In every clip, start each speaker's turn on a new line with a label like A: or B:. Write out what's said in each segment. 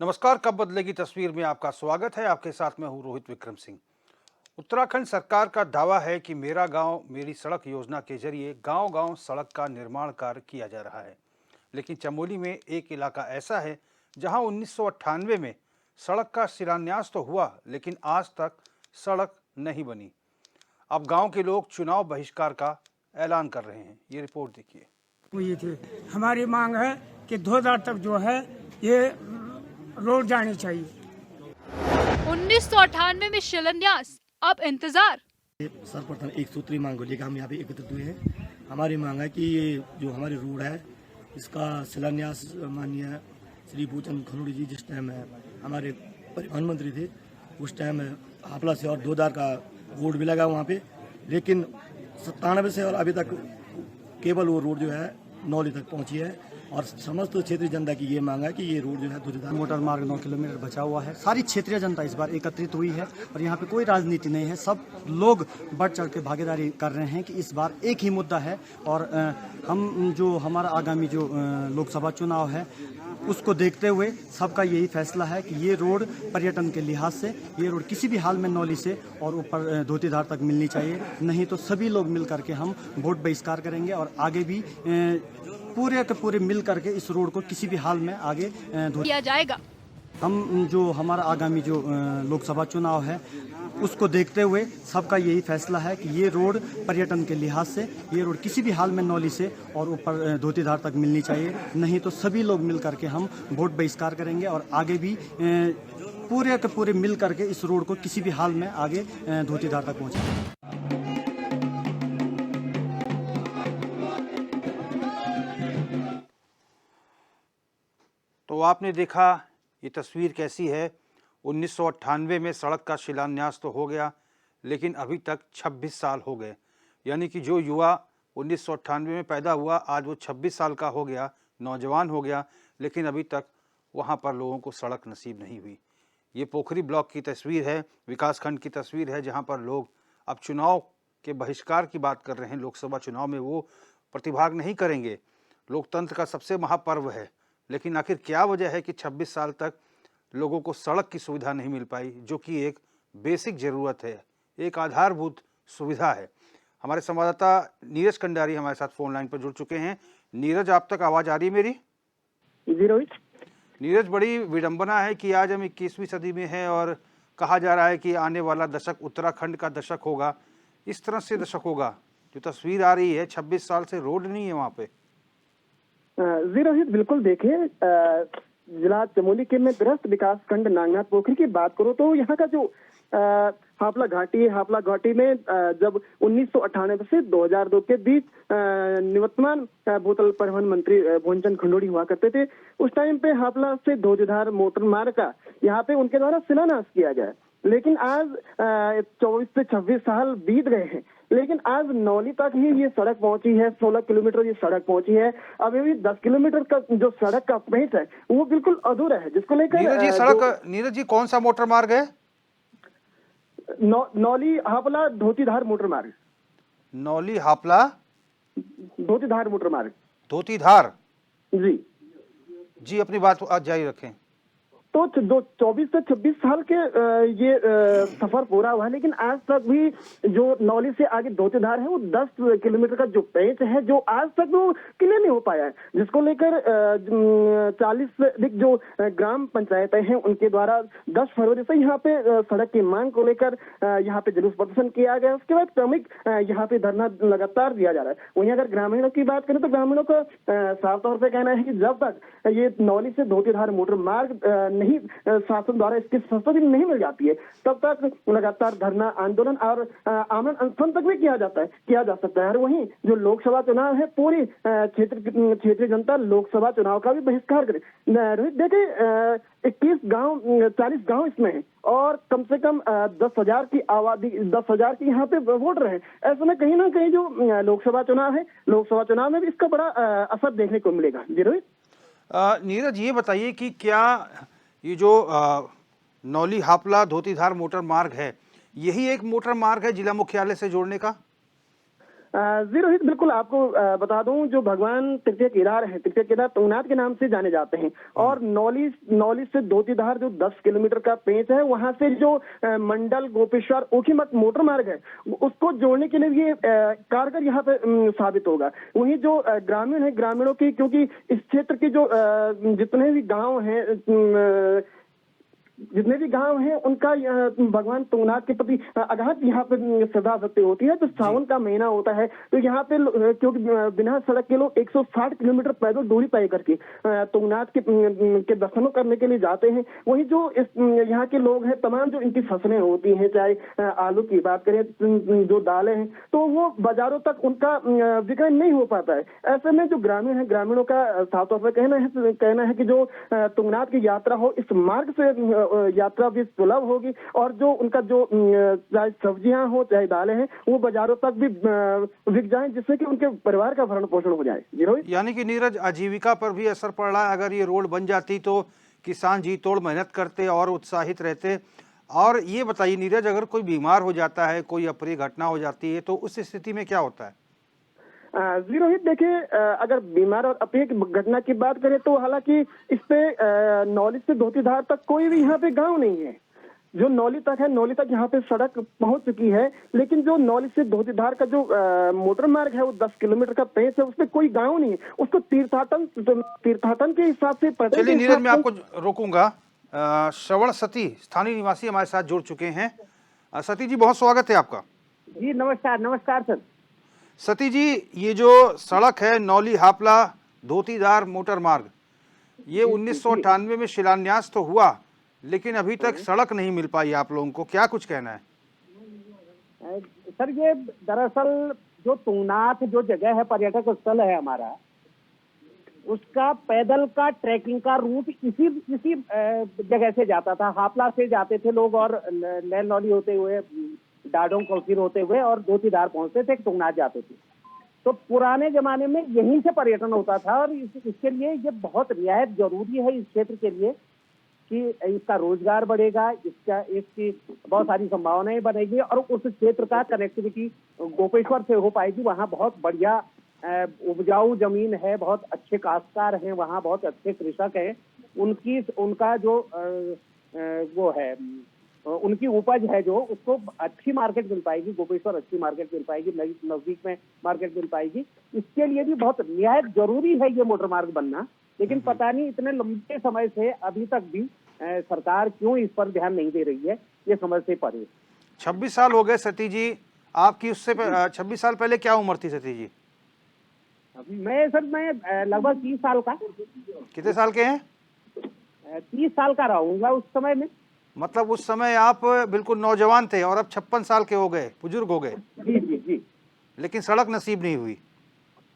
A: नमस्कार। कब बदलेगी तस्वीर में आपका स्वागत है। आपके साथ मैं हूं रोहित विक्रम सिंह। उत्तराखंड सरकार का दावा है कि मेरा गांव मेरी सड़क योजना के जरिए गांव-गांव सड़क का निर्माण कार्य किया जा रहा है। लेकिन चमोली में एक इलाका ऐसा है जहां 1998 में सड़क का शिलान्यास तो हुआ, लेकिन आज तक सड़क नहीं बनी। अब गांव के लोग चुनाव बहिष्कार का ऐलान कर रहे हैं। ये रिपोर्ट देखिए।
B: हुई थी। हमारी मांग है कि 2000 तक जो है ये रोड जानी चाहिए।
C: 1998 में शिलान्यास, अब इंतजार।
D: सर्वप्रथम एक सूत्री मांग को लेकर हम यहाँ पे एकत्रित हुए हैं। हमारी मांग है कि ये जो हमारी रोड है इसका शिलान्यास माननीय श्री भूचंद खनोड़ी जी जिस टाइम हमारे परिवहन मंत्री थे उस टाइम हापला से और 2000 का बोर्ड भी लगा वहाँ पे, लेकिन 97 से और अभी तक केवल वो रोड जो है नौली तक पहुँची है और समस्त क्षेत्रीय जनता की ये मांग है कि ये रोड जो है दुर्दार
E: मोटर मार्ग 9 किलोमीटर बचा हुआ है। सारी क्षेत्रीय जनता इस बार एकत्रित हुई है और यहाँ पे कोई राजनीति नहीं है। सब लोग बढ़ चढ़ के भागीदारी कर रहे हैं कि इस बार एक ही मुद्दा है और हम जो हमारा आगामी जो लोकसभा चुनाव है उसको देखते हुए सबका यही फैसला है कि ये रोड पर्यटन के लिहाज से ये रोड किसी भी हाल में नौली से और ऊपर धोतीधार तक मिलनी चाहिए। नहीं तो सभी लोग मिल करके हम वोट बहिष्कार करेंगे और आगे भी पूरे के पूरे मिल करके इस रोड को किसी भी हाल में आगे
C: किया जाएगा।
E: हम जो हमारा आगामी जो लोकसभा चुनाव है उसको देखते हुए सबका यही फैसला है कि ये रोड पर्यटन के लिहाज से ये रोड किसी भी हाल में नौली से और ऊपर धोतीधार तक मिलनी चाहिए। नहीं तो सभी लोग मिल करके हम वोट बहिष्कार करेंगे और आगे भी पूरे के पूरे मिल करके इस रोड को किसी भी हाल में आगे धोतीधार तक पहुँचाएंगे।
A: तो आपने देखा ये तस्वीर कैसी है। 1998 में सड़क का शिलान्यास तो हो गया, लेकिन अभी तक 26 साल हो गए। यानी कि जो युवा 1998 में पैदा हुआ आज वो 26 साल का हो गया, नौजवान हो गया, लेकिन अभी तक वहाँ पर लोगों को सड़क नसीब नहीं हुई। ये पोखरी ब्लॉक की तस्वीर है, विकासखंड की तस्वीर है, जहाँ पर लोग अब चुनाव के बहिष्कार की बात कर रहे हैं। लोकसभा चुनाव में वो प्रतिभाग नहीं करेंगे। लोकतंत्र का सबसे महापर्व है, लेकिन आखिर क्या वजह है कि 26 साल तक लोगों को सड़क की सुविधा नहीं मिल पाई, जो कि एक बेसिक ज़रूरत है, एक आधारभूत सुविधा है। हमारे संवाददाता नीरज कंडारी हमारे साथ फोन लाइन पर जुड़ चुके हैं। नीरज, आप तक आवाज़ आ रही है मेरी?
F: जी रोहित।
A: नीरज, बड़ी विडंबना है कि आज हम 21वीं सदी में हैं और कहा जा रहा है कि आने वाला दशक उत्तराखंड का दशक होगा। इस तरह से दशक होगा। जो तस्वीर आ रही है 26 साल से रोड नहीं है वहाँ पे।
F: जी रोहित, बिल्कुल देखिए, जिला चमोली के में ग्रस्त विकास खंड नागनाथ पोखरी की बात करो तो यहाँ का जो हापला घाटी है, हापला घाटी में जब 1998 से 2002 के बीच निवर्तमान भूतल परिवहन मंत्री भूचंद खंडोड़ी हुआ करते थे। उस टाइम पे हापला से धोतीधार मोटर मार्ग का यहाँ पे उनके द्वारा शिलान्यास किया गया, लेकिन आज 24 से 26 साल बीत गए हैं, लेकिन आज नौली तक ही ये सड़क पहुंची है। 16 किलोमीटर ये सड़क पहुंची है। अभी भी 10 किलोमीटर का जो सड़क का पेच है वो बिल्कुल अधूरा है, जिसको लेकर
A: नीरज जी कौन सा मोटर मार्ग है?
F: नौली हापला धोतीधार मोटर मार्ग।
A: नौली हापला
F: धोतीधार मोटर मार्ग।
A: धोतीधार
F: जी
A: जी, अपनी बात आज जारी रखें।
F: तो जो 24 से 26 साल के ये सफर पूरा हुआ है, लेकिन आज तक भी जो नौली से आगे धोतीधार है वो 10 किलोमीटर का जो पेच है जो आज तक वो क्लियर नहीं हो पाया है, जिसको लेकर 40 से अधिक जो ग्राम पंचायतें हैं उनके द्वारा 10 फरवरी से यहाँ पे सड़क की मांग को लेकर यहाँ पे जुलूस प्रदर्शन किया गया। उसके बाद क्रमिक यहाँ पे धरना लगातार दिया जा रहा है। वहीं अगर ग्रामीणों की बात करें तो ग्रामीणों का साफ तौर पर कहना है कि जब तक ये नौली से धोतीधार मोटर मार्ग नहीं शासन द्वारा इसकी संस्तुति नहीं मिल जाती है तब तक लगातार धरना आंदोलन और आमरण अनशन तक भी किया जा सकता है। और वहीं जो लोकसभा चुनाव है पूरी क्षेत्रीय जनता लोकसभा चुनाव का भी बहिष्कार करे। रोहित देखे 21 गांव 40 गांव इसमें है और कम से कम 10,000 की आबादी 10,000 की यहाँ पे वोटर है। ऐसे में कहीं ना कहीं जो लोकसभा चुनाव है, लोकसभा चुनाव में भी इसका बड़ा असर देखने को मिलेगा। जी रोहित।
A: नीरज, ये बताइए कि क्या ये जो नौली हापला धोतीधार मोटर मार्ग है, यही एक मोटर मार्ग है जिला मुख्यालय से जोड़ने का?
F: जी रोहित, बिल्कुल आपको बता दूं, जो भगवान तृतीय केदार हैं, तृतीय केदार तुंगनाथ के नाम से जाने जाते हैं, और नौली से धोतीधार जो 10 किलोमीटर का पेंच है, वहां से जो मंडल गोपेश्वर ओखीमठ मोटर मार्ग है, उसको जोड़ने के लिए ये कारगर यहाँ पे साबित होगा। वहीं जो ग्रामीण है, ग्रामीणों की, क्योंकि इस क्षेत्र के जो जितने भी गांव हैं, उनका भगवान तुंगनाथ के प्रति अगाध यहाँ पे श्रद्धा भक्ति होती है। तो सावन का महीना होता है, तो यहाँ पे क्योंकि बिना सड़क के लोग 160 किलोमीटर पैदल दूरी तय करके तुंगनाथ के दर्शनों करने के लिए जाते हैं। वहीं जो यहाँ के लोग हैं, तमाम जो इनकी फसलें होती हैं, चाहे आलू की बात करें, जो दालें हैं, तो वो बाजारों तक उनका विक्रय नहीं हो पाता है। ऐसे में जो ग्रामीण है, ग्रामीणों का साफ तौर पर कहना है कि जो तुंगनाथ की यात्रा हो, इस मार्ग से यात्रा भी सुलभ होगी, और जो उनका जो चाहे सब्जियां हो, चाहे दालें हैं, वो बाजारों तक भी बिक जाएं, जिससे कि उनके परिवार का भरण पोषण हो जाए। जी रोहित,
A: यानी कि नीरज, आजीविका पर भी असर पड़ रहा है। अगर ये रोड बन जाती तो किसान जी तोड़ मेहनत करते और उत्साहित रहते। और ये बताइए नीरज, अगर कोई बीमार हो जाता है, कोई अप्रिय घटना हो जाती है, तो उस स्थिति में क्या होता है?
F: जी रोहित, देखिए, अगर बीमार और अप्रिय घटना की बात करें तो हालांकि इस पे नौली से धोतीधार तक कोई भी यहाँ पे गांव नहीं है। जो नौली तक है, नौली तक यहाँ पे सड़क पहुंच चुकी है, लेकिन जो नौली से धोतीधार का जो मोटर मार्ग है, वो 10 किलोमीटर का पेंच है, उसमें कोई गांव नहीं है। उसको तीर्थाटन के हिसाब से।
A: चलिए नीरज, मैं आपको रोकूंगा। श्रवण सती स्थानीय निवासी हमारे साथ जुड़ चुके हैं। सती जी, बहुत स्वागत है आपका।
F: जी नमस्कार। नमस्कार सर।
A: सती जी, ये जो सड़क है नौली हापला धोतीधार मोटर मार्ग, ये 1998 में शिलान्यास तो हुआ, लेकिन अभी तक सड़क नहीं मिल पाई आप लोगों को, क्या कुछ कहना है?
G: सर, ये दरअसल जो तुंगनाथ जो जगह है, पर्यटक स्थल है हमारा, उसका पैदल का ट्रैकिंग का रूट इसी जगह से जाता था। हापला से जाते थे लोग, और नैल नौली होते हुए, डाडोंग कौसिर होते हुए, और धोतीधार पहुंचते थे, तुंगनाथ जाते थे। तो पुराने जमाने में यहीं से पर्यटन होता था, और इसके लिए ये बहुत रियायत जरूरी है इस क्षेत्र के लिए कि इसका रोजगार बढ़ेगा, इसकी बहुत सारी संभावनाएं बनेगी, और उस क्षेत्र का कनेक्टिविटी गोपेश्वर से हो पाएगी। वहाँ बहुत बढ़िया उपजाऊ जमीन है, बहुत अच्छे काश्तकार हैं, वहाँ बहुत अच्छे कृषक हैं। उनका जो वो है, उनकी उपज है जो, उसको अच्छी मार्केट मिल पाएगी, गोपेश्वर अच्छी मार्केट मिल पाएगी, नजदीक में मार्केट मिल पाएगी। इसके लिए भी बहुत निहायत जरूरी है ये मोटर मार्ग बनना। लेकिन पता नहीं इतने लंबे समय से अभी तक भी सरकार क्यों इस पर ध्यान नहीं दे रही है, ये समझ से परे।
A: 26 साल हो गए सती जी आपकी, उससे 26 साल पहले क्या उम्र थी सती जी?
G: मैं लगभग 30 साल का।
A: कितने साल के हैं?
G: 30 साल का रहूंगा उस समय में।
A: मतलब उस समय आप बिल्कुल नौजवान थे, और अब 56 साल के हो गए, बुजुर्ग हो गए।
G: जी जी जी।
A: लेकिन सड़क नसीब नहीं हुई।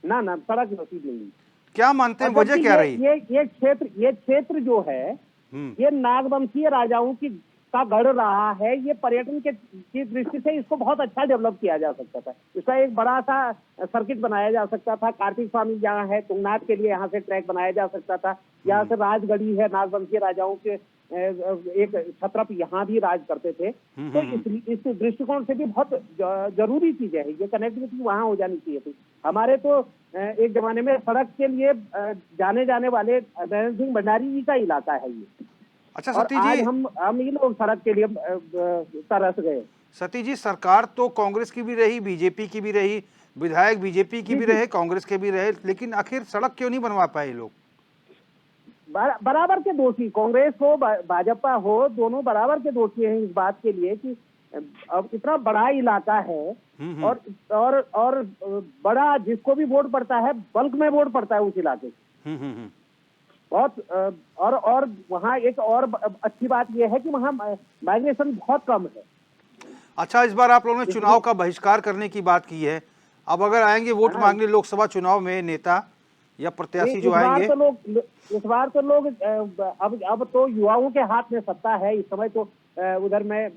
G: ना, सड़क नसीब नहीं हुई।
A: क्या मानते हैं, वजह क्या रही?
G: ये क्षेत्र जो है, ये नागवंशीय राजाओं का गढ़ रहा है। ये पर्यटन की दृष्टि से इसको बहुत अच्छा डेवलप किया जा सकता था। इसका एक बड़ा सा सर्किट बनाया जा सकता था। कार्तिक स्वामी यहाँ है, तुंगनाथ के लिए यहाँ से ट्रैक बनाया जा सकता था। यहाँ से राजगढ़ी है, नागवंशीय राजाओं के एक छत्रप यहाँ भी राज करते थे। तो इस दृष्टिकोण से भी बहुत जरूरी चीज है ये, कनेक्टिविटी वहाँ हो जानी चाहिए थी। हमारे तो एक जमाने में सड़क के लिए जाने वाले नरेंद्र सिंह भंडारी जी का इलाका है ये।
A: अच्छा
G: और
A: सती जी,
G: आज हम ही लोग सड़क के लिए तरस गए।
A: सती जी, सरकार तो कांग्रेस की भी रही, बीजेपी की भी रही, विधायक बीजेपी की भी रहे, कांग्रेस के भी रहे, लेकिन आखिर सड़क क्यों नहीं बनवा पाए लोग?
G: बराबर के दोषी, कांग्रेस हो भाजपा हो, दोनों बराबर के दोषी हैं इस बात के लिए कि अब इतना बड़ा इलाका है, और बड़ा जिसको भी वोट पड़ता है, बल्क में वोट पड़ता है उस इलाके से बहुत। और वहाँ एक और अच्छी बात यह है कि वहाँ माइग्रेशन बहुत कम है।
A: अच्छा, इस बार आप लोगों ने चुनाव का बहिष्कार करने की बात की है। अब अगर आएंगे वोट मांगने लोकसभा चुनाव में नेता या प्रत्याशी जो आएंगे,
G: इस बार तो लोग अब तो युवाओं के हाथ में सत्ता है इस समय। तो उधर में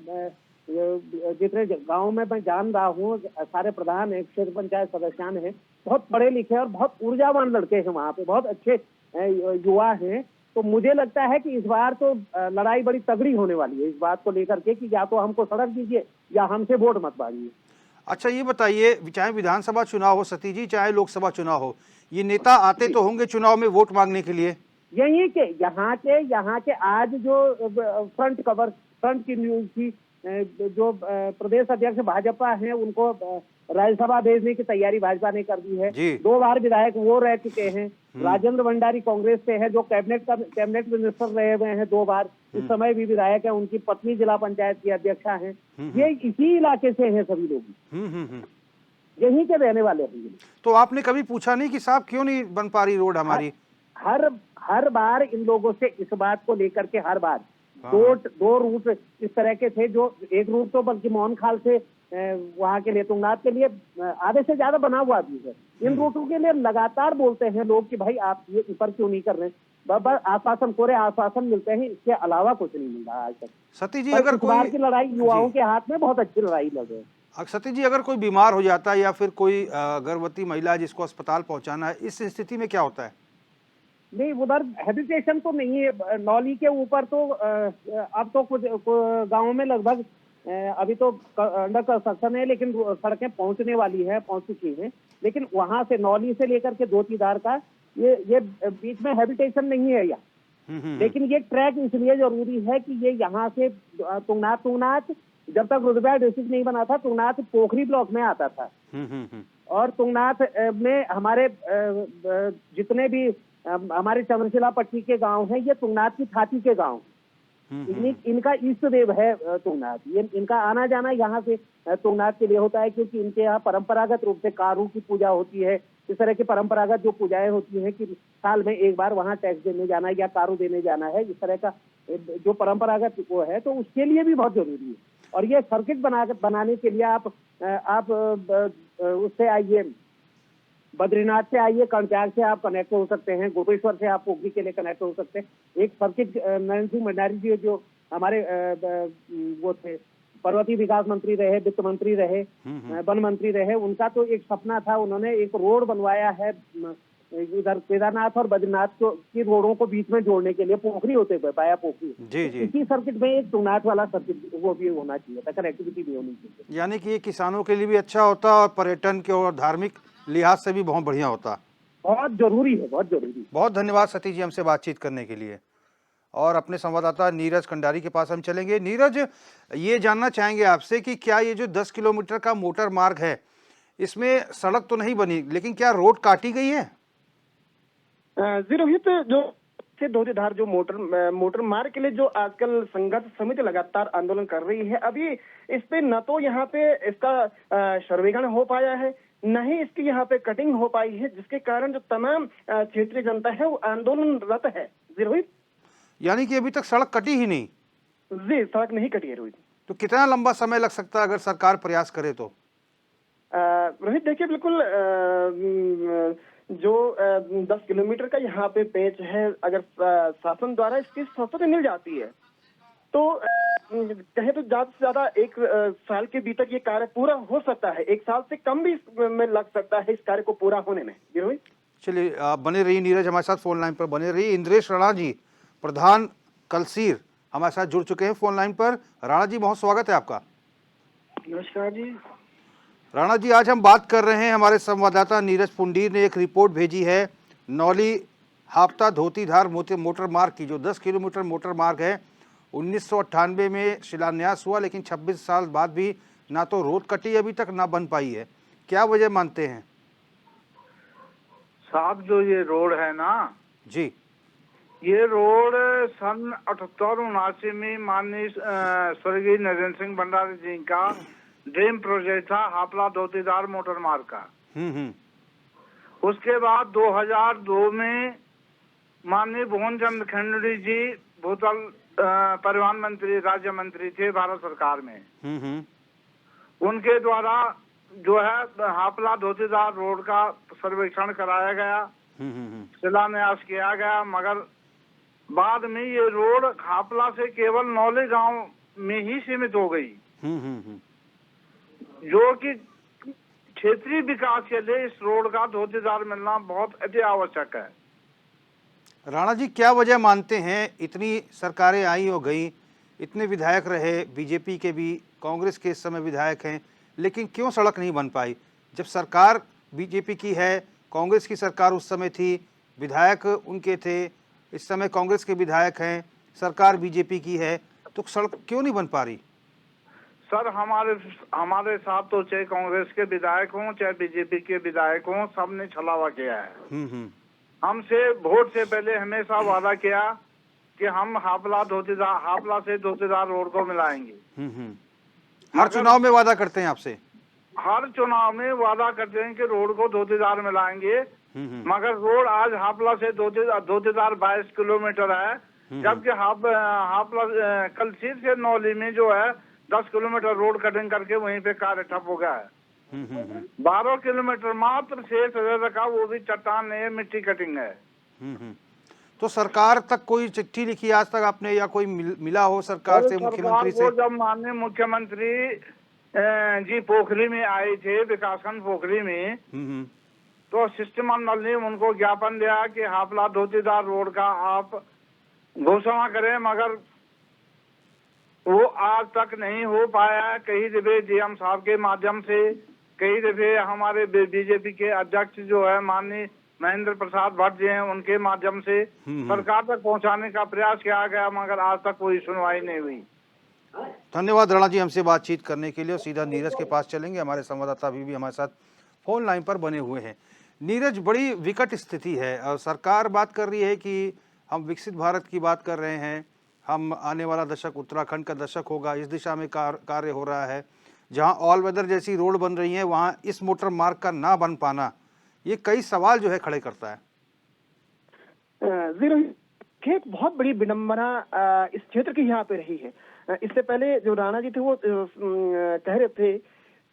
G: जितने गांव में मैं जान रहा हूँ, सारे प्रधान हैं, क्षेत्र पंचायत सदस्यान हैं, बहुत पढ़े लिखे और बहुत ऊर्जावान लड़के हैं वहाँ पे, बहुत अच्छे युवा हैं। तो मुझे लगता है कि इस बार तो लड़ाई बड़ी तगड़ी होने वाली है इस बात को लेकर के कि या तो हमको सड़क दीजिए या हमसे वोट मत मांगिए।
A: अच्छा ये बताइए, चाहे विधानसभा चुनाव हो सती जी, चाहे लोकसभा चुनाव हो, ये नेता आते तो होंगे चुनाव में वोट मांगने के लिए?
G: यही के यहाँ के आज जो फ्रंट की न्यूज थी, जो प्रदेश अध्यक्ष भाजपा हैं उनको राज्यसभा भेजने की तैयारी भाजपा ने कर दी है।
A: जी।
G: 2 बार विधायक वो रह चुके हैं। राजेंद्र भंडारी कांग्रेस से है, जो कैबिनेट मिनिस्टर रहे हुए हैं 2 बार, इस समय भी विधायक है। उनकी पत्नी जिला पंचायत की अध्यक्षा हैं। ये इसी इलाके से हैं सभी लोग, यहीं के रहने वाले हैं।
A: तो आपने कभी पूछा नहीं कि साहब क्यों नहीं बन पा रही रोड हमारी?
G: हर बार इन लोगों से इस बात को लेकर के हर बार दो रूट इस तरह के थे, जो एक रूट तो बल्कि मोहन खाल से वहां के लिए तुंगनाथ के लिए आधे से ज्यादा बना हुआ भी है। इन रूटों के लिए लगातार बोलते हैं लोग कि भाई आप ये ऊपर क्यों नहीं कर रहे? बस आश्वासन कोरे आश्वासन मिलते हैं, इसके अलावा कुछ नहीं मिल रहा आज तक।
A: सती जी अगर कोई
G: की लड़ाई युवाओं के हाथ में बहुत अच्छी लड़ाई लड़ रही है।
A: सती जी अगर कोई बीमार हो जाता है या फिर कोई गर्भवती महिला जिसको अस्पताल पहुंचाना है, इस स्थिति में क्या होता है?
G: नहीं, उधर हैबिटेशन तो नहीं है। नौली के ऊपर तो अब तो कुछ गाँव में लगभग अभी तो अंडर कंस्ट्रक्शन है, लेकिन सड़कें पहुंच चुकी हैं। लेकिन वहां से नौली से लेकर के धोतीधार का ये बीच में हैबिटेशन नहीं है यहाँ। लेकिन ये ट्रैक इसलिए जरूरी है कि ये यहाँ से तुंगनाथ जब तक रुद्रप्रयाग डिस्ट्रिक्ट नहीं बना था, तुंगनाथ पोखरी ब्लॉक में आता था। और तुंगनाथ में हमारे जितने भी हमारे चमरशिला पट्टी के गांव हैं, ये तुंगनाथ की छाती के गांव। इनका इष्ट देव है तुंगनाथ। ये इनका आना जाना यहाँ से तुंगनाथ के लिए होता है, क्योंकि इनके यहाँ परंपरागत रूप से कारू की पूजा होती है। इस तरह की परंपरागत जो पूजाएं होती हैं कि साल में एक बार वहाँ टैक्स देने जाना है या कारू देने जाना है, इस तरह का जो परंपरागत वो है, तो उसके लिए भी बहुत जरूरी है। और ये सर्किट बनाने के लिए आप उससे आइए, बद्रीनाथ से आइए, कर्णत्याग से आप कनेक्ट हो सकते हैं, गोपेश्वर से आप पोखरी के लिए कनेक्ट हो सकते हैं। एक सर्किट नरेंद्र सिंह भंडारी जी जो हमारे वो थे, पर्वतीय विकास मंत्री रहे, वित्त मंत्री रहे, वन मंत्री रहे, उनका तो एक सपना था, उन्होंने एक रोड बनवाया है इधर केदारनाथ और बद्रीनाथ की रोडों को बीच में जोड़ने के लिए, पोखरी होते हुए बाया पोखरी।
A: जी जी।
G: इसी सर्किट में एक तुंगनाथ वाला सर्किट वो भी होना चाहिए था, कनेक्टिविटी भी होनी चाहिए।
A: यानी कि ये किसानों के लिए भी अच्छा होता और पर्यटन के और धार्मिक लिहाज से भी बहुत बढ़िया होता।
G: बहुत जरूरी है, बहुत जरूरी।
A: बहुत धन्यवाद सतीश जी हमसे बातचीत करने के लिए। और अपने संवाददाता नीरज कंडारी के पास हम चलेंगे। नीरज, ये जानना चाहेंगे आपसे कि क्या ये जो 10 किलोमीटर का मोटर मार्ग है, इसमें सड़क तो नहीं बनी, लेकिन क्या रोड काटी गई है?
F: जी रोहित, जो से धोतीधार जो मोटर मार्ग के लिए जो आजकल संघर्ष समिति लगातार आंदोलन कर रही है, अभी इस पे न तो यहाँ पे इसका सर्वेक्षण हो पाया है, न ही इसकी यहाँ पे कटिंग हो पाई है, जिसके कारण जो तमाम क्षेत्रीय जनता है वो आंदोलनरत है। जी रोहित,
A: यानी कि अभी तक सड़क कटी ही नहीं?
F: जी, सड़क नहीं कटी है रोहित।
A: तो कितना लंबा समय लग सकता है अगर सरकार प्रयास करे तो?
F: रोहित देखिए, बिल्कुल जो 10 किलोमीटर का यहाँ पे पेच है, अगर शासन द्वारा इसकी स्वीकृति मिल जाती है तो कहे तो ज्यादा से ज्यादा 1 साल के भीतर ये कार्य पूरा हो सकता है। 1 साल से कम भी में लग सकता है इस कार्य को पूरा होने में।
A: चलिए, आप बने रहिए नीरज, हमारे साथ फोन लाइन पर बने रहिए। इंद्रेश राणा जी, प्रधान कलसीर, हमारे साथ जुड़ चुके हैं फोन लाइन पर। राणा जी, बहुत स्वागत है आपका।
F: नमस्कार जी।
A: राणा जी, आज हम बात कर रहे हैं, हमारे संवाददाता नीरज पुंडीर ने एक रिपोर्ट भेजी है नौली हापता धोतीधार मोटर मार्ग की। जो 10 किलोमीटर मोटर मार्ग है, 1998 में शिलान्यास हुआ, लेकिन 26 साल बाद भी ना तो रोड कटी अभी तक, ना बन पाई है। क्या वजह मानते हैं
H: साहब? जो ये रोड है ना
A: जी,
H: ये रोड सन 78-79 में माननीय स्वर्गीय नरेंद्र सिंह भंडारी जी का ड्रीम प्रोजेक्ट था, हापला धोतीधार मोटर मार्ग का। उसके बाद 2002 में माननीय भुवन चंद्र खंडूड़ी जी भूतल परिवहन मंत्री, राज्य मंत्री थे भारत सरकार में। उनके द्वारा जो है हापला धोतीधार रोड का सर्वेक्षण कराया गया, शिलान्यास किया गया, मगर बाद में ये रोड हापला से केवल नौले गांव में ही सीमित हो गई, जो कि क्षेत्रीय विकास के लिए इस रोड का धोतीधार मिलना बहुत अति आवश्यक है।
A: राणा जी, क्या वजह मानते हैं? इतनी सरकारें आई और गई, इतने विधायक रहे, बीजेपी के भी, कांग्रेस के इस समय विधायक हैं, लेकिन क्यों सड़क नहीं बन पाई? जब सरकार बीजेपी की है, कांग्रेस की सरकार उस समय थी, विधायक उनके थे, इस समय कांग्रेस के विधायक हैं, सरकार बीजेपी की है, तो सड़क क्यों नहीं बन पा रही?
H: सर हमारे साथ तो चाहे कांग्रेस के विधायक हों चाहे बीजेपी के विधायक हों, सबने छलावा किया है। हमसे वोट से पहले हमेशा वादा किया कि हम हापला से धोतीदार रोड को मिलाएंगे।
A: हर चुनाव में वादा करते हैं आपसे?
H: हर चुनाव में वादा करते हैं कि रोड को धोतीदार मिलाएंगे, मगर रोड आज हापला से धोतीदार 22 किलोमीटर है, जबकि हापला कलसीर से नौली में जो है 10 किलोमीटर रोड कटिंग करके वहीं पे कार्य ठप हो गया है। 12 किलोमीटर मात्र शेष रखा, वो भी चट्टान नहीं है, मिट्टी कटिंग है।
A: तो सरकार तक कोई चिट्ठी लिखी आज तक आपने, या कोई मिला हो सरकार से, मुख्यमंत्री से?
H: जब माननीय मुख्यमंत्री जी पोखरी में आए थे, विकासखंड पोखरी में, तो शिष्टमंडल ने उनको ज्ञापन दिया कि हापला धोतीदार रोड का आप घोषणा करें, मगर वो आज तक नहीं हो पाया। कई दफे डीएम साहब के माध्यम से, कई दफे हमारे बीजेपी के अध्यक्ष जो है माननीय महेंद्र प्रसाद भट्ट जी हैं, उनके माध्यम से सरकार तक पहुंचाने का प्रयास किया गया, मगर आज तक कोई सुनवाई नहीं हुई।
A: धन्यवाद राणा जी हमसे बातचीत करने के लिए। और सीधा नीरज के पास चलेंगे, हमारे संवाददाता अभी भी हमारे साथ फोन लाइन पर बने हुए हैं। नीरज, बड़ी विकट स्थिति है और सरकार बात कर रही है कि हम विकसित भारत की बात कर रहे हैं, हम आने वाला दशक उत्तराखंड का दशक होगा, इस दिशा में कार्य हो रहा है। जहां ऑल वेदर जैसी रोड बन रही है, वहां इस मोटर मार्ग का ना बन पाना, ये कई सवाल जो है खड़े करता है।
F: एक बहुत बड़ी विडंबना इस क्षेत्र की यहाँ पे रही है। इससे पहले जो राणा जी थे वो कह रहे थे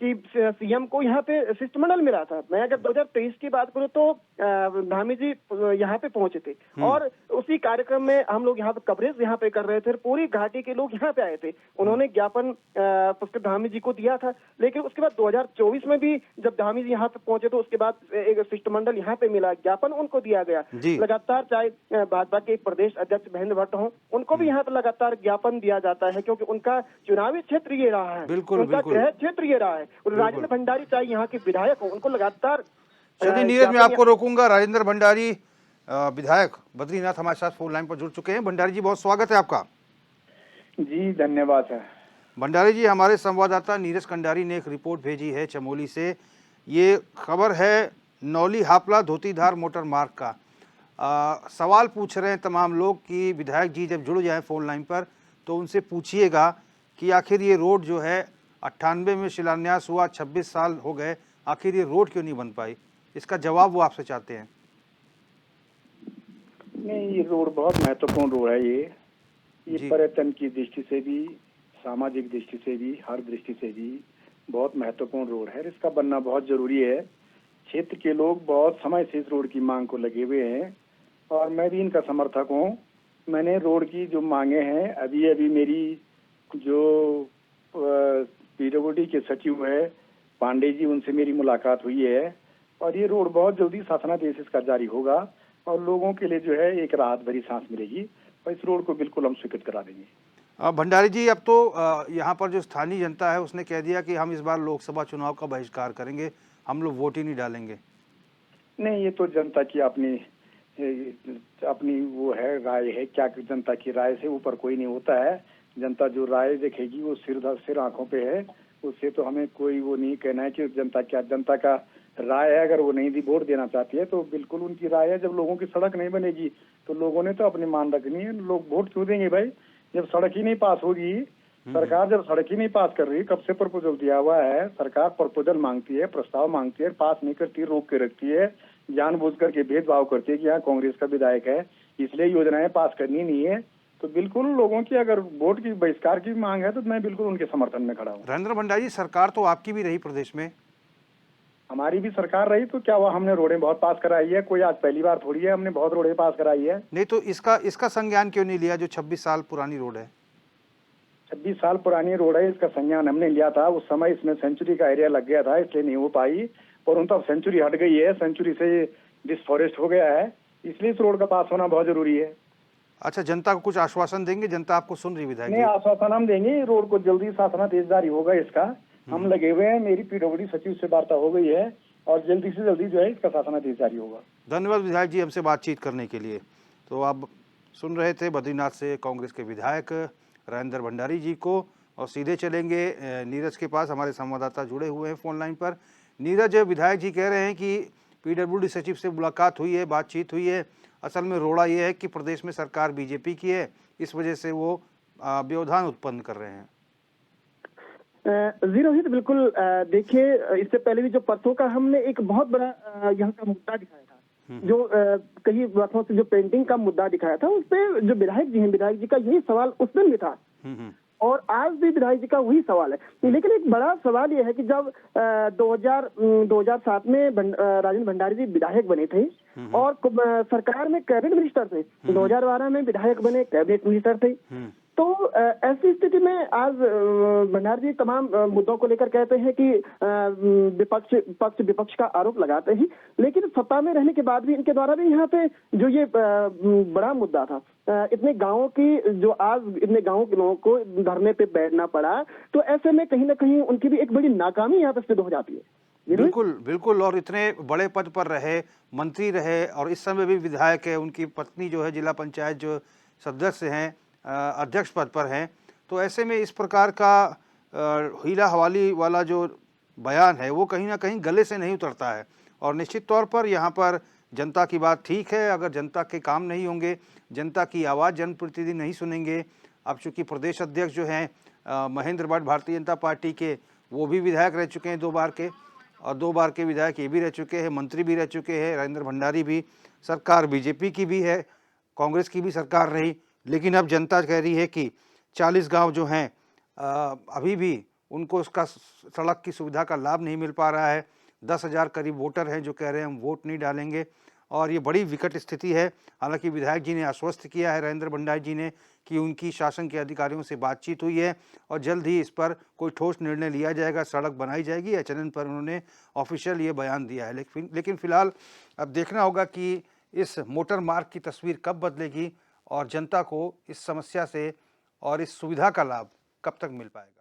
F: कि सीएम को यहाँ पे शिष्टमंडल मिला था। मैं अगर 2023 की बात करूँ तो धामी जी यहाँ पे पहुंचे थे और उसी कार्यक्रम में हम लोग यहाँ पे कवरेज यहाँ पे कर रहे थे, पूरी घाटी के लोग यहाँ पे आए थे। उन्होंने ज्ञापन पुष्कर धामी जी को दिया था, लेकिन उसके बाद 2024 में भी जब धामी जी यहाँ पे पहुंचे तो उसके बाद एक शिष्टमंडल यहाँ पे मिला, ज्ञापन उनको दिया गया। लगातार चाहे भाजपा के प्रदेश अध्यक्ष महेंद्र भट्ट हों, उनको भी यहाँ पे लगातार ज्ञापन दिया जाता है, क्योंकि उनका चुनावी क्षेत्र ये रहा है, उनका गृह क्षेत्र ये रहा है। और राजेंद्र भंडारी चाहे यहाँ के विधायक हो, उनको लगातार।
A: चलिए नीरज, मैं आपको रोकूंगा। राजेंद्र भंडारी विधायक बद्रीनाथ हमारे साथ फोन लाइन पर जुड़ चुके हैं। भंडारी जी, बहुत स्वागत है आपका।
I: जी धन्यवाद है।
A: भंडारी जी, हमारे संवाददाता नीरज कंडारी ने एक रिपोर्ट भेजी है चमोली से। ये खबर है नौली हापला धोतीधार मोटर मार्ग का। सवाल पूछ रहे हैं तमाम लोग कि विधायक जी जब जुड़ जाए फोन लाइन पर तो उनसे पूछिएगा कि आखिर ये रोड जो है 98 में शिलान्यास हुआ, 26 साल हो गए, आखिर ये रोड क्यों नहीं बन पाई? इसका जवाब वो आपसे चाहते हैं।
I: नहीं, ये रोड बहुत महत्वपूर्ण रोड है। ये पर्यटन की दृष्टि से भी, सामाजिक दृष्टि से भी, हर दृष्टि से भी बहुत महत्वपूर्ण रोड है। इसका बनना बहुत जरूरी है। क्षेत्र के लोग बहुत समय से इस रोड की मांग को लगे हुए हैं और मैं भी इनका समर्थक हूँ। मैंने रोड की जो मांगे हैं, अभी मेरी जो पीडब्ल्यूडी के सचिव है पांडे जी, उनसे मेरी मुलाकात हुई है और ये रोड बहुत जल्दी शासनादेश इसका जारी होगा और लोगों के लिए जो है एक राहत भरी सांस मिलेगी और इस रोड को बिल्कुल हम स्वीकृत करा देंगे।
A: भंडारी जी, अब तो यहाँ पर जो स्थानीय जनता है उसने कह दिया कि हम इस बार लोकसभा चुनाव का बहिष्कार करेंगे, हम लोग वोट ही नहीं डालेंगे।
I: नहीं, ये तो जनता की अपनी वो है, राय है। क्या जनता की राय से ऊपर कोई नहीं होता है। जनता जो राय देखेगी वो सिर आंखों पे है। उससे तो हमें कोई वो नहीं कहना है कि जनता का राय है। अगर वो नहीं दी वोट देना चाहती है तो बिल्कुल उनकी राय है। जब लोगों की सड़क नहीं बनेगी तो लोगों ने तो अपनी मान रखनी है। लोग वोट क्यों देंगे भाई, जब सड़क ही नहीं पास होगी? सरकार जब सड़क ही नहीं पास कर रही, कब से प्रपोजल दिया हुआ है? सरकार प्रपोजल मांगती है, प्रस्ताव मांगती है, पास नहीं करती, रोक के रखती है, जानबूझ करके भेदभाव करती है कि यहाँ कांग्रेस का विधायक है इसलिए योजनाएं पास करनी नहीं है। तो बिल्कुल लोगों की अगर वोट की बहिष्कार की मांग है तो मैं बिल्कुल उनके समर्थन में खड़ा हूँ।
A: राजेंद्र भंडारी, सरकार तो आपकी भी रही प्रदेश में,
I: हमारी भी सरकार रही, तो क्या हुआ? हमने रोडें बहुत पास कराई है। कोई आज पहली बार थोड़ी है, हमने बहुत रोडें पास कराई है।
A: नहीं तो इसका संज्ञान क्यों नहीं लिया जो 26 साल पुरानी रोड है?
I: 26 साल पुरानी रोड है, इसका संज्ञान हमने लिया था। उस समय इसमें सेंचुरी का एरिया लग गया था, इसलिए नहीं हो पाई। परंतु अब सेंचुरी हट गई है, सेंचुरी से डिसफॉरेस्ट हो गया है, इसलिए इस रोड का पास होना बहुत जरूरी है।
A: अच्छा, जनता को कुछ आश्वासन देंगे? जनता आपको सुन रही विधायक?
I: नहीं, आश्वासन हम देंगे। रोड को जल्दी शासनादेश जारी होगा इसका, हम लगे हुए हैं। मेरी पीडब्ल्यूडी सचिव से वार्ता हो गई है और जल्दी से जल्दी जो है इसका शासनादेश जारी होगा।
A: धन्यवाद विधायक जी हमसे बातचीत करने के लिए। तो आप सुन रहे थे बद्रीनाथ से कांग्रेस के विधायक राजेंद्र भंडारी जी को, और सीधे चलेंगे नीरज के पास। हमारे संवाददाता जुड़े हुए हैं फोन लाइन पर। नीरज, विधायक जी कह रहे हैं कि पीडब्ल्यूडी सचिव से मुलाकात हुई है, बातचीत हुई है। असल में रोड़ा ये है कि प्रदेश में सरकार बीजेपी की है, इस वजह से वो व्यवधान उत्पन्न कर रहे हैं।
F: जी रोहित, बिल्कुल। देखिए, इससे पहले भी जो परसों का हमने एक बहुत बड़ा यहाँ का मुद्दा दिखाया था, जो कई वर्षों से जो पेंटिंग का मुद्दा दिखाया था, उस पे जो विधायक जी हैं, विधायक जी का यही सवाल उस दिन भी था और आज भी विधायक जी का वही सवाल है। लेकिन एक बड़ा सवाल यह है कि जब 2007 में राजेंद्र भंडारी जी विधायक बने थे और सरकार में कैबिनेट मिनिस्टर थे, 2012 में विधायक बने, कैबिनेट मिनिस्टर थे, तो ऐसी स्थिति में आज भंडारी जी तमाम मुद्दों को लेकर कहते हैं कि विपक्ष का आरोप लगाते हैं, लेकिन सत्ता में रहने के बाद भी इनके द्वारा भी यहाँ पे जो ये बड़ा मुद्दा था, इतने गांवों की जो आज इतने गांवों के लोगों को धरने पे बैठना पड़ा, तो ऐसे में कहीं ना कहीं उनकी भी एक बड़ी नाकामी यहाँ पे सिद्ध हो जाती है।
A: बिल्कुल बिल्कुल। और इतने बड़े पद पर रहे, मंत्री रहे, और इस समय भी विधायक है, उनकी पत्नी जो है जिला पंचायत जो सदस्य हैं, अध्यक्ष पद पर हैं, तो ऐसे में इस प्रकार का हीला हवाली वाला जो बयान है वो कहीं ना कहीं गले से नहीं उतरता है। और निश्चित तौर पर यहाँ पर जनता की बात ठीक है, अगर जनता के काम नहीं होंगे, जनता की आवाज़ जनप्रतिनिधि नहीं सुनेंगे। अब चूँकि प्रदेश अध्यक्ष जो हैं महेंद्र भट्ट भारतीय जनता पार्टी के, वो भी विधायक रह चुके हैं 2 बार के, और 2 बार के विधायक ये भी रह चुके हैं, मंत्री भी रह चुके हैं, राजेंद्र भंडारी भी। सरकार बीजेपी की भी है, कांग्रेस की भी सरकार रही, लेकिन अब जनता कह रही है कि 40 गांव जो हैं अभी भी उनको उसका सड़क की सुविधा का लाभ नहीं मिल पा रहा है। 10,000 करीब वोटर हैं जो कह रहे हैं हम वोट नहीं डालेंगे, और ये बड़ी विकट स्थिति है। हालांकि विधायक जी ने आश्वस्त किया है, राजेंद्र भंडारी जी ने, कि उनकी शासन के अधिकारियों से बातचीत हुई है और जल्द ही इस पर कोई ठोस निर्णय लिया जाएगा, सड़क बनाई जाएगी। एचएनएन पर उन्होंने ऑफिशियल ये बयान दिया है। लेकिन फिलहाल अब देखना होगा कि इस मोटर मार्ग की तस्वीर कब बदलेगी और जनता को इस समस्या से और इस सुविधा का लाभ कब तक मिल पाएगा।